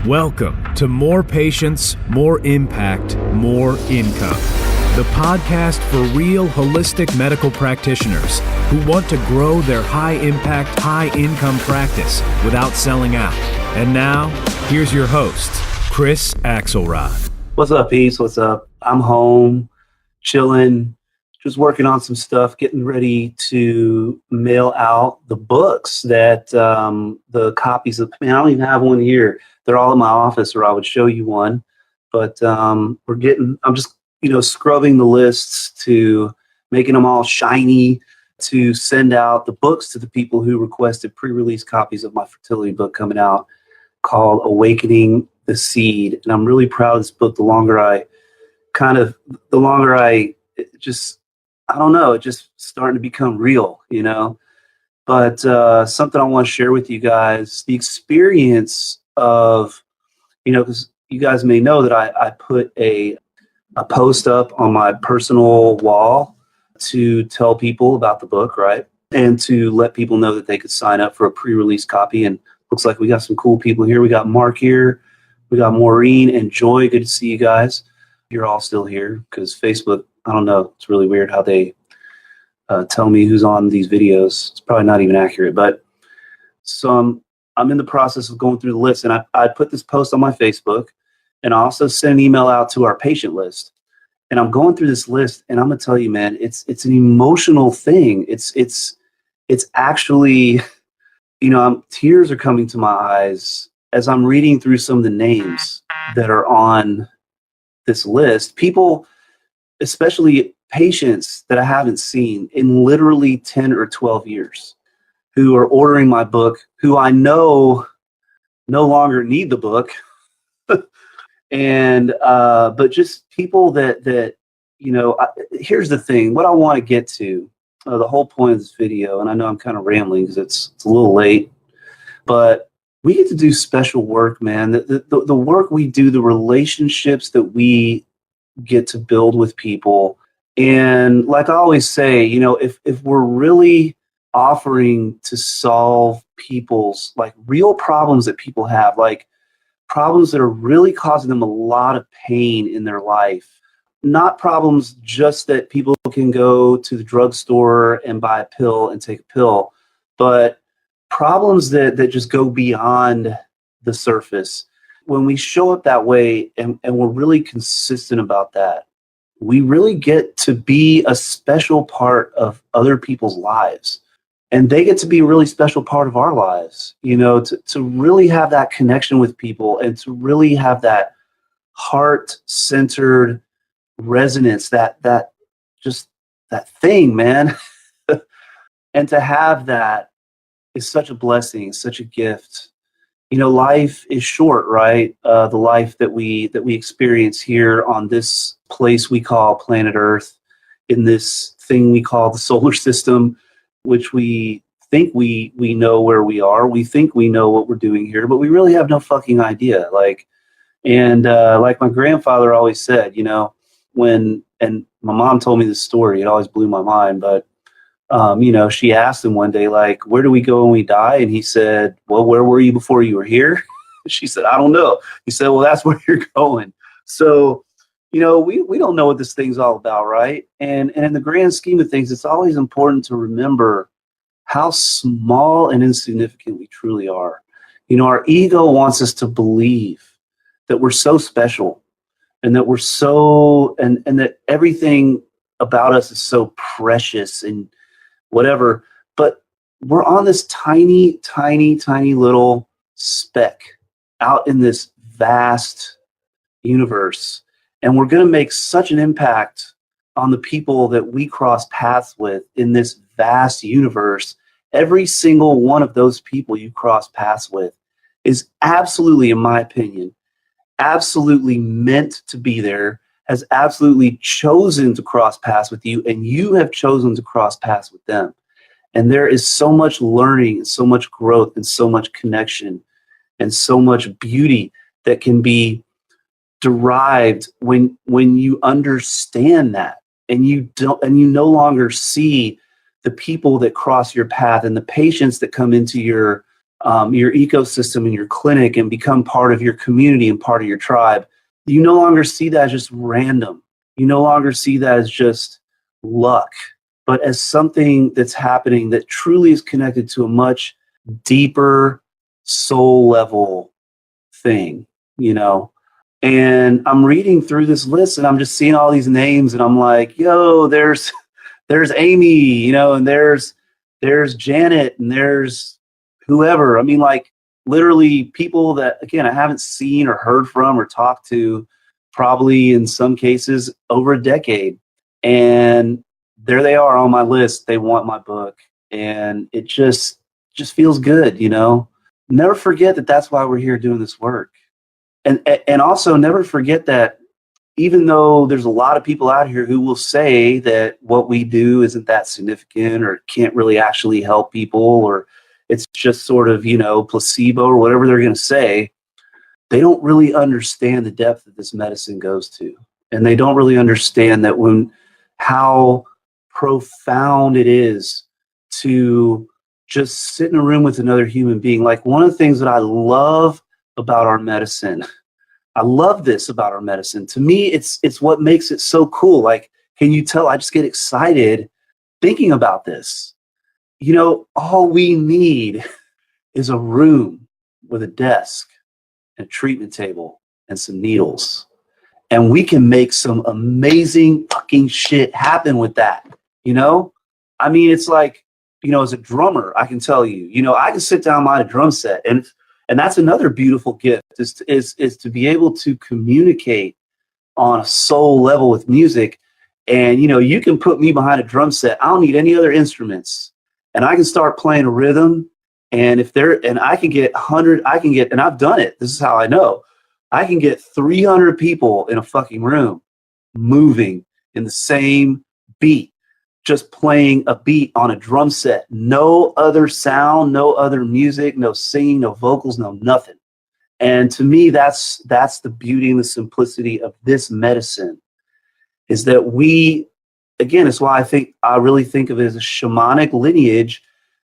Welcome to More Patience, More Impact, More Income, the podcast for real holistic medical practitioners who want to grow their high-impact, high-income practice without selling out. And now, here's your host, Chris Axelrad. What's up, Peace? What's up? I'm home, chilling, just working on some stuff, getting ready to mail out the books that the copies of, man, I don't even have one here. They're all in my office, or I would show you one. But I'm just, scrubbing the lists to making them all shiny to send out the books to the people who requested pre-release copies of my fertility book coming out called Awakening the Seed. And I'm really proud of this book. It just starting to become real, But something I want to share with you guys, the experience of, because you guys may know that I put a post up on my personal wall to tell people about the book, right? And to let people know that they could sign up for a pre-release copy. And looks like we got some cool people here. We got Mark here. We got Maureen and Joy. Good to see you guys. You're all still here because Facebook, I don't know. It's really weird how they tell me who's on these videos. It's probably not even accurate. But so I'm in the process of going through the list. And I put this post on my Facebook. And I also sent an email out to our patient list. And I'm going through this list. And I'm going to tell you, man, it's an emotional thing. It's actually, tears are coming to my eyes as I'm reading through some of the names that are on this list. People, especially patients that I haven't seen in literally 10 or 12 years, who are ordering my book, who I know no longer need the book. And, but just people that here's the thing, what I want to get to, the whole point of this video, and I know I'm kind of rambling because it's a little late, but we get to do special work, man. The work we do, the relationships that we get to build with people. And like I always say, if we're really offering to solve people's like real problems that people have, like problems that are really causing them a lot of pain in their life, not problems just that people can go to the drugstore and buy a pill and take a pill, but problems that just go beyond the surface. When we show up that way and we're really consistent about that, we really get to be a special part of other people's lives. And they get to be a really special part of our lives, to really have that connection with people and to really have that heart-centered resonance, that thing, man. And to have that is such a blessing, such a gift. Life is short, right? The life that we experience here on this place we call planet Earth, in this thing we call the solar system, which we think we know where we are. We think we know what we're doing here, but we really have no fucking idea. Like my grandfather always said, and my mom told me this story, it always blew my mind, but she asked him one day, like, where do we go when we die? And he said, well, where were you before you were here? She said, I don't know. He said, well, that's where you're going. So, we don't know what this thing's all about, right? And in the grand scheme of things, it's always important to remember how small and insignificant we truly are. Our ego wants us to believe that we're so special and that we're so, and that everything about us is so precious and whatever. But we're on this tiny, tiny, tiny little speck out in this vast universe. And we're going to make such an impact on the people that we cross paths with in this vast universe. Every single one of those people you cross paths with is absolutely, in my opinion, absolutely meant to be there, has absolutely chosen to cross paths with you, and you have chosen to cross paths with them. And there is so much learning and so much growth and so much connection and so much beauty that can be derived when you understand that, and you no longer see the people that cross your path and the patients that come into your your ecosystem in your clinic and become part of your community and part of your tribe, you no longer see that as just random. You no longer see that as just luck, but as something that's happening that truly is connected to a much deeper soul level thing, you know? And I'm reading through this list and I'm just seeing all these names and I'm like, yo, there's Amy, you know, and there's Janet and there's whoever. I mean, like literally people that, again, I haven't seen or heard from or talked to probably in some cases over a decade. And there they are on my list. They want my book. And it just feels good, you know? Never forget that that's why we're here doing this work. And also never forget that even though there's a lot of people out here who will say that what we do isn't that significant or can't really actually help people or it's just sort of, you know, placebo or whatever they're going to say, they don't really understand the depth that this medicine goes to. And they don't really understand that how profound it is to just sit in a room with another human being. Like one of the things that I love about our medicine, I love this about our medicine. To me, it's what makes it so cool. Like, can you tell? I just get excited thinking about this. You know, all we need is a room with a desk and a treatment table and some needles. And we can make some amazing fucking shit happen with that. You know? I mean, it's like, you know, as a drummer, I can tell you, you know, I can sit down behind a drum set and that's another beautiful gift is to be able to communicate on a soul level with music. And, you know, you can put me behind a drum set. I don't need any other instruments. And I can start playing a rhythm. And I can get 100, and I've done it. This is how I know. I can get 300 people in a fucking room moving in the same beat, just playing a beat on a drum set. No other sound, no other music, no singing, no vocals, no nothing. And to me, that's the beauty and the simplicity of this medicine is that we, again, it's why I really think of it as a shamanic lineage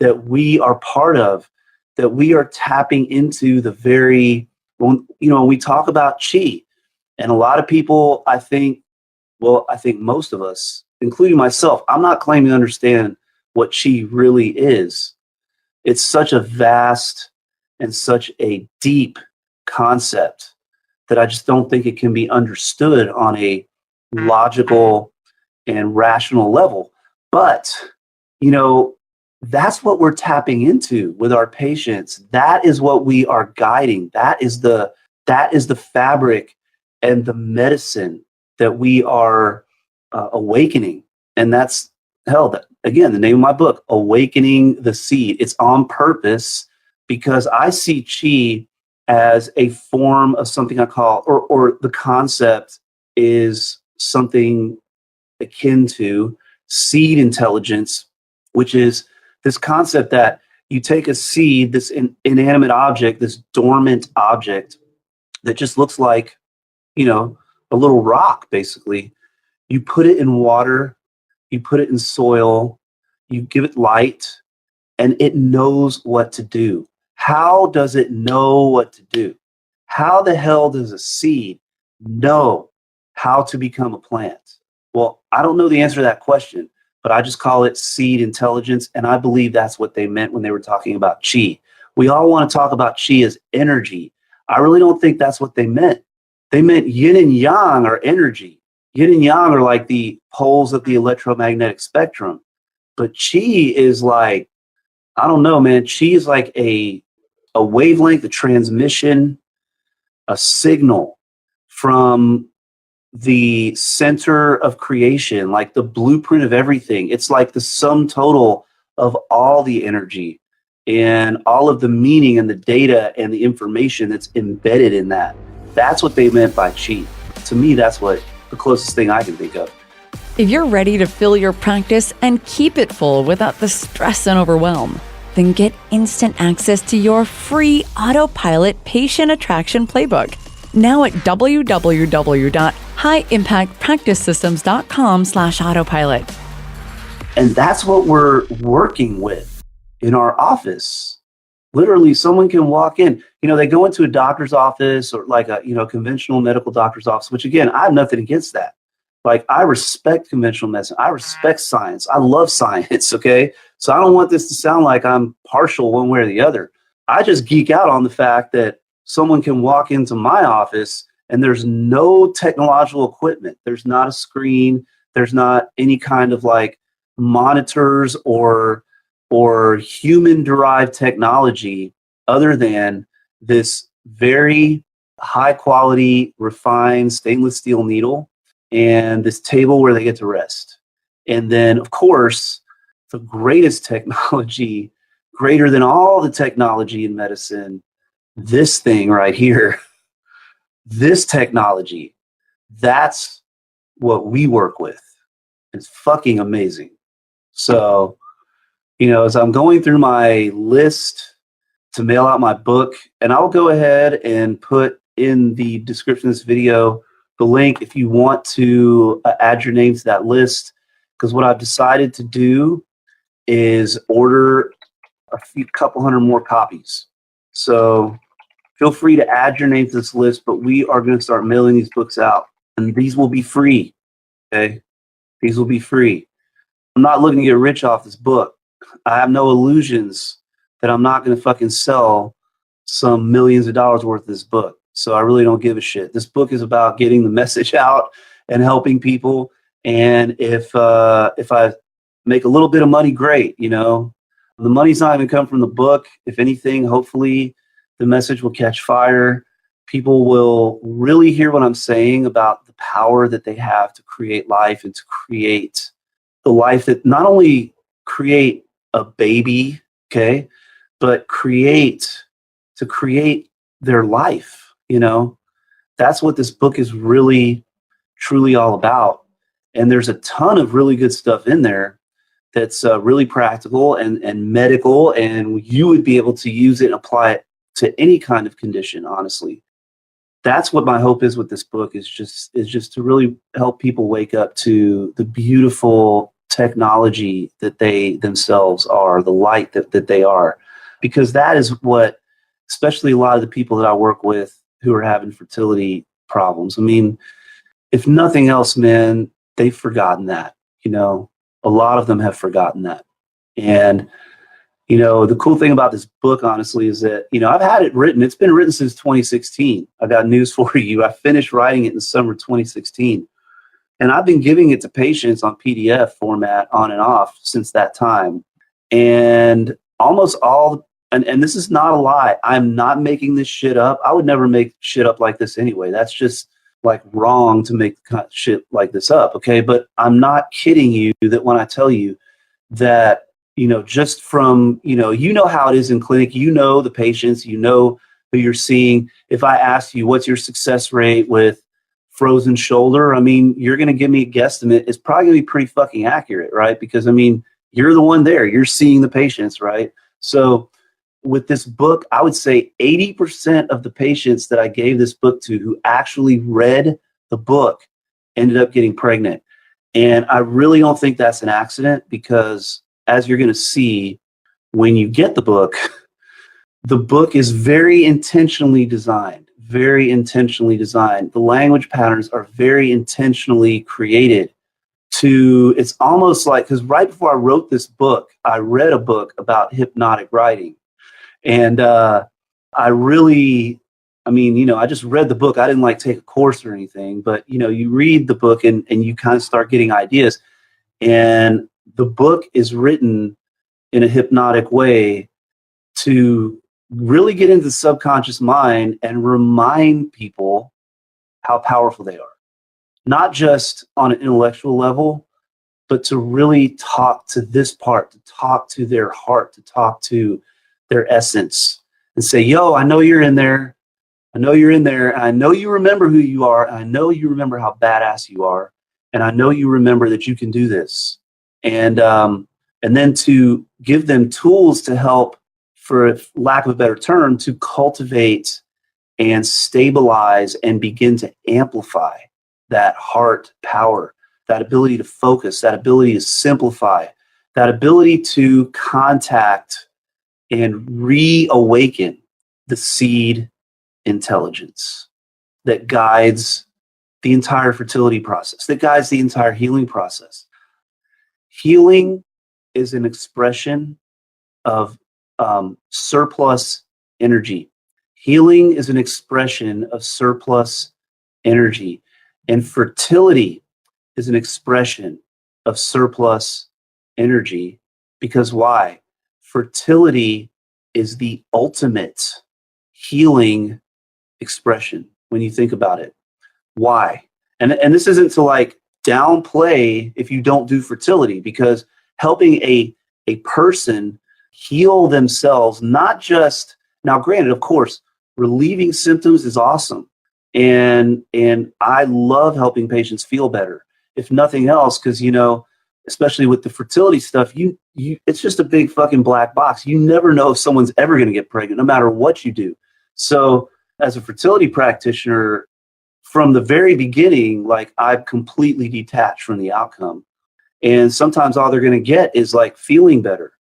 that we are part of, that we are tapping into the very, you know, when we talk about chi, and a lot of people, I think most of us, including myself, I'm not claiming to understand what chi really is. It's such a vast and such a deep concept that I just don't think it can be understood on a logical and rational level. But, you know, that's what we're tapping into with our patients. That is what we are guiding. That is the fabric and the medicine that we are awakening. And that's, again, the name of my book, Awakening the Seed. It's on purpose because I see chi as a form of something I call, or the concept is something akin to seed intelligence, which is this concept that you take a seed, this inanimate object, this dormant object that just looks like, you know, a little rock, basically. You put it in water, you put it in soil, you give it light, and it knows what to do. How does it know what to do? How the hell does a seed know how to become a plant? Well, I don't know the answer to that question, but I just call it seed intelligence, and I believe that's what they meant when they were talking about chi. We all want to talk about chi as energy. I really don't think that's what they meant. They meant yin and yang are energy. Yin and yang are like the poles of the electromagnetic spectrum. But chi is like, I don't know, man. Chi is like a wavelength, a transmission, a signal from the center of creation, like the blueprint of everything. It's like the sum total of all the energy and all of the meaning and the data and the information that's embedded in that. That's what they meant by chi. To me, that's what the closest thing I can think of. If you're ready to fill your practice and keep it full without the stress and overwhelm, then get instant access to your free autopilot patient attraction playbook. Now at www.highimpactpracticesystems.com/autopilot. And that's what we're working with in our office. Literally, someone can walk in. They go into a doctor's office or like a conventional medical doctor's office, which again, I have nothing against that. Like, I respect conventional medicine. I respect science. I love science. Okay, so I don't want this to sound like I'm partial one way or the other. I just geek out on the fact that someone can walk into my office and there's no technological equipment. There's not a screen. There's not any kind of like monitors or human derived technology other than this very high quality refined stainless steel needle and this table where they get to rest. And then, of course, the greatest technology, greater than all the technology in medicine, this thing right here, this technology, that's what we work with. It's fucking amazing. So, as I'm going through my list to mail out my book, and I'll go ahead and put in the description of this video the link if you want to add your name to that list, because what I've decided to do is order a couple hundred more copies. So feel free to add your name to this list, but we are going to start mailing these books out, and these will be free. Okay? These will be free. I'm not looking to get rich off this book. I have no illusions that I'm not going to fucking sell some millions of dollars worth of this book. So I really don't give a shit. This book is about getting the message out and helping people. And if I make a little bit of money, great. The money's not going to come from the book. If anything, hopefully the message will catch fire. People will really hear what I'm saying about the power that they have to create life and to create the life that not only create a baby, okay, but to create their life. That's what this book is really, truly all about. And there's a ton of really good stuff in there that's really practical and medical, and you would be able to use it and apply it to any kind of condition, honestly. That's what my hope is with this book, is just to really help people wake up to the beautiful technology that they themselves are, the light that they are. Because that is what, especially a lot of the people that I work with who are having fertility problems, I mean, if nothing else, man, they've forgotten that. A lot of them have forgotten that. And the cool thing about this book, honestly, is that, I've had it written. It's been written since 2016. I got news for you. I finished writing it in the summer 2016. And I've been giving it to patients on PDF format on and off since that time. And almost all, and this is not a lie, I'm not making this shit up. I would never make shit up like this anyway. That's just like wrong to make shit like this up, okay? But I'm not kidding you that when I tell you that, just from, how it is in clinic, the patients, who you're seeing. If I ask you, what's your success rate with frozen shoulder? I mean, you're going to give me a guesstimate. It's probably going to be pretty fucking accurate, right? Because, I mean, you're the one there. You're seeing the patients, right? So with this book, I would say 80% of the patients that I gave this book to who actually read the book ended up getting pregnant. And I really don't think that's an accident, because as you're going to see when you get the book is very intentionally designed. Very intentionally designed. The language patterns are very intentionally created it's almost like, because right before I wrote this book, I read a book about hypnotic writing. And I just read the book. I didn't like take a course or anything, but you read the book and you kind of start getting ideas. And the book is written in a hypnotic way to really get into the subconscious mind and remind people how powerful they are. Not just on an intellectual level, but to really talk to this part, to talk to their heart, to talk to their essence and say, yo, I know you're in there. I know you're in there. And I know you remember who you are. And I know you remember how badass you are. And I know you remember that you can do this. And then to give them tools to help, for lack of a better term, to cultivate and stabilize and begin to amplify that heart power, that ability to focus, that ability to simplify, that ability to contact and reawaken the seed intelligence that guides the entire fertility process, that guides the entire healing process. Healing is an expression of surplus energy. Healing is an expression of surplus energy. And fertility is an expression of surplus energy. Because why? Fertility is the ultimate healing expression when you think about it. Why? And this isn't to like downplay if you don't do fertility, because helping a person heal themselves, not just, now granted, of course, relieving symptoms is awesome. And I love helping patients feel better, if nothing else, because, you know, especially with the fertility stuff, you it's just a big fucking black box. You never know if someone's ever going to get pregnant, no matter what you do. So as a fertility practitioner, from the very beginning, like, I've completely detached from the outcome. And sometimes all they're going to get is like feeling better.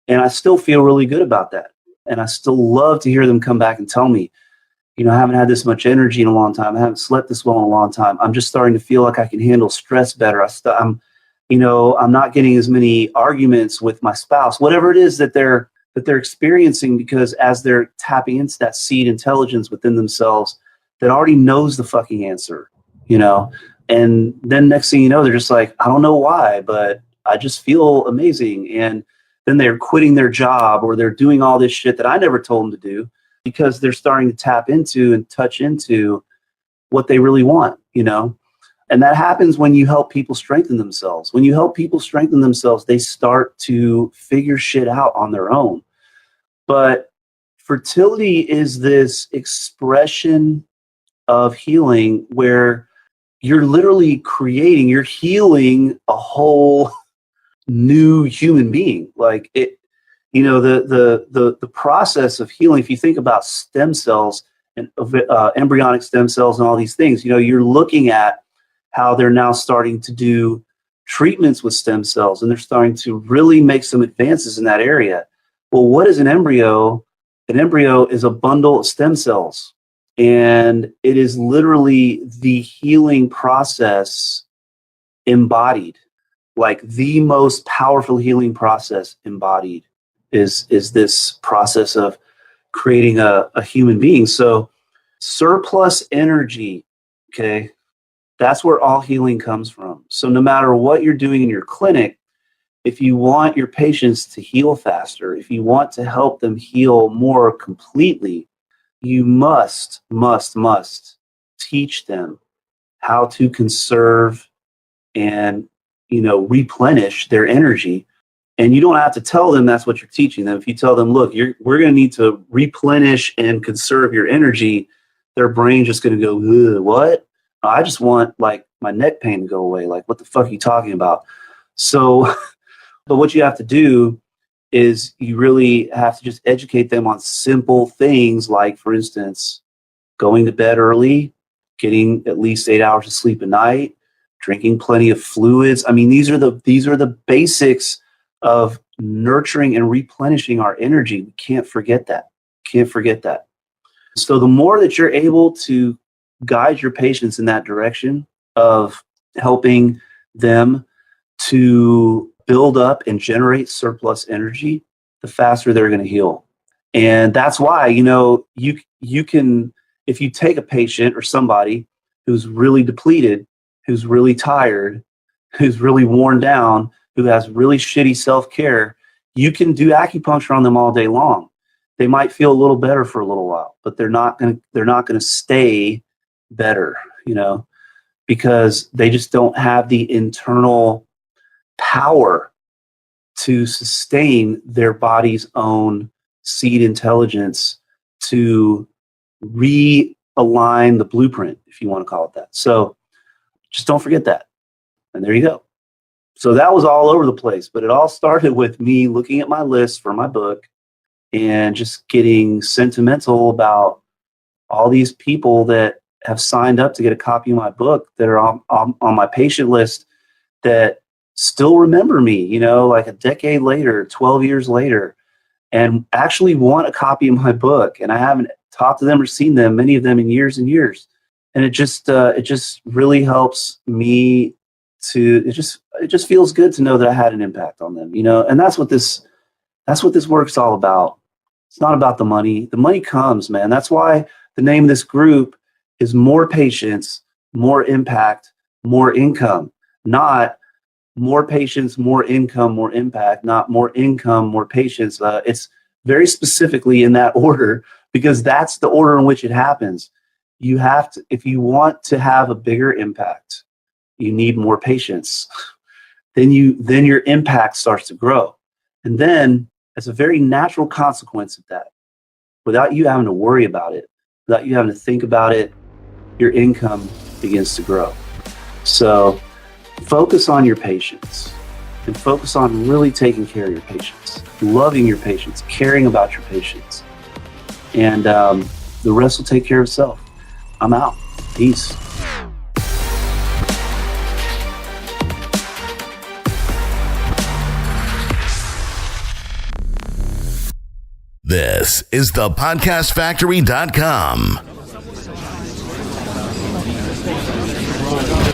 And I still feel really good about that. And I still love to hear them come back and tell me, you know, I haven't had this much energy in a long time. I haven't slept this well in a long time. I'm just starting to feel like I can handle stress better. I'm not getting as many arguments with my spouse, whatever it is that they're experiencing, because as they're tapping into that seed intelligence within themselves that already knows the fucking answer, you know, and then next thing you know, they're just like, I don't know why, but I just feel amazing. And then they're quitting their job, or they're doing all this shit that I never told them to do, because they're starting to tap into and touch into what they really want, you know? And that happens when you help people strengthen themselves. When you help people strengthen themselves, they start to figure shit out on their own. But fertility is this expression of healing where you're literally you're healing a whole new human being. Like, it, you know, the process of healing, if you think about stem cells and embryonic stem cells and all these things, you know, you're looking at how they're now starting to do treatments with stem cells, and they're starting to really make some advances in that area. Well, what is an embryo? An embryo is a bundle of stem cells, and it is literally the healing process embodied. Like, the most powerful healing process embodied is this process of creating a human being. So surplus energy, okay, that's where all healing comes from. So no matter what you're doing in your clinic, if you want your patients to heal faster, if you want to help them heal more completely, you must teach them how to conserve and, you know, replenish their energy. And you don't have to tell them that's what you're teaching them. If you tell them, look, we're going to need to replenish and conserve your energy, their brain's just going to go, what? I just want, like, my neck pain to go away. Like, what the fuck are you talking about? So, but what you have to do is you really have to just educate them on simple things, like, for instance, going to bed early, getting at least 8 hours of sleep a night, drinking plenty of fluids. I mean, these are the basics of nurturing and replenishing our energy. We can't forget that. So the more that you're able to guide your patients in that direction of helping them to build up and generate surplus energy, the faster they're going to heal. And that's why, you know, you can, if you take a patient or somebody who's really depleted, who's really tired, who's really worn down, who has really shitty self-care, you can do acupuncture on them all day long. They might feel a little better for a little while, but they're not going to stay better, you know, because they just don't have the internal power to sustain their body's own seed intelligence to realign the blueprint, if you want to call it that. So just don't forget that. And there you go. So that was all over the place, but it all started with me looking at my list for my book and just getting sentimental about all these people that have signed up to get a copy of my book, that are on my patient list, that still remember me, you know, like a decade later, 12 years later. and actually want a copy of my book. And I haven't talked to them or seen them, many of them, in years and years. And it just really helps me to, it just feels good to know that I had an impact on them, and that's what this work's all about. It's not about the money. The money comes, man. That's why the name of this group is More Patience, More Impact, More Income. Not more patience, more income, more impact, not more income, more patience. It's very specifically in that order, because that's the order in which it happens. You have to, if you want to have a bigger impact, you need more patience. Then your impact starts to grow. And then, as a very natural consequence of that, without you having to worry about it, without you having to think about it, your income begins to grow. So focus on your patients, and focus on really taking care of your patients, loving your patients, caring about your patients. And the rest will take care of itself. I'm out. Peace. This is the podcastfactory.com.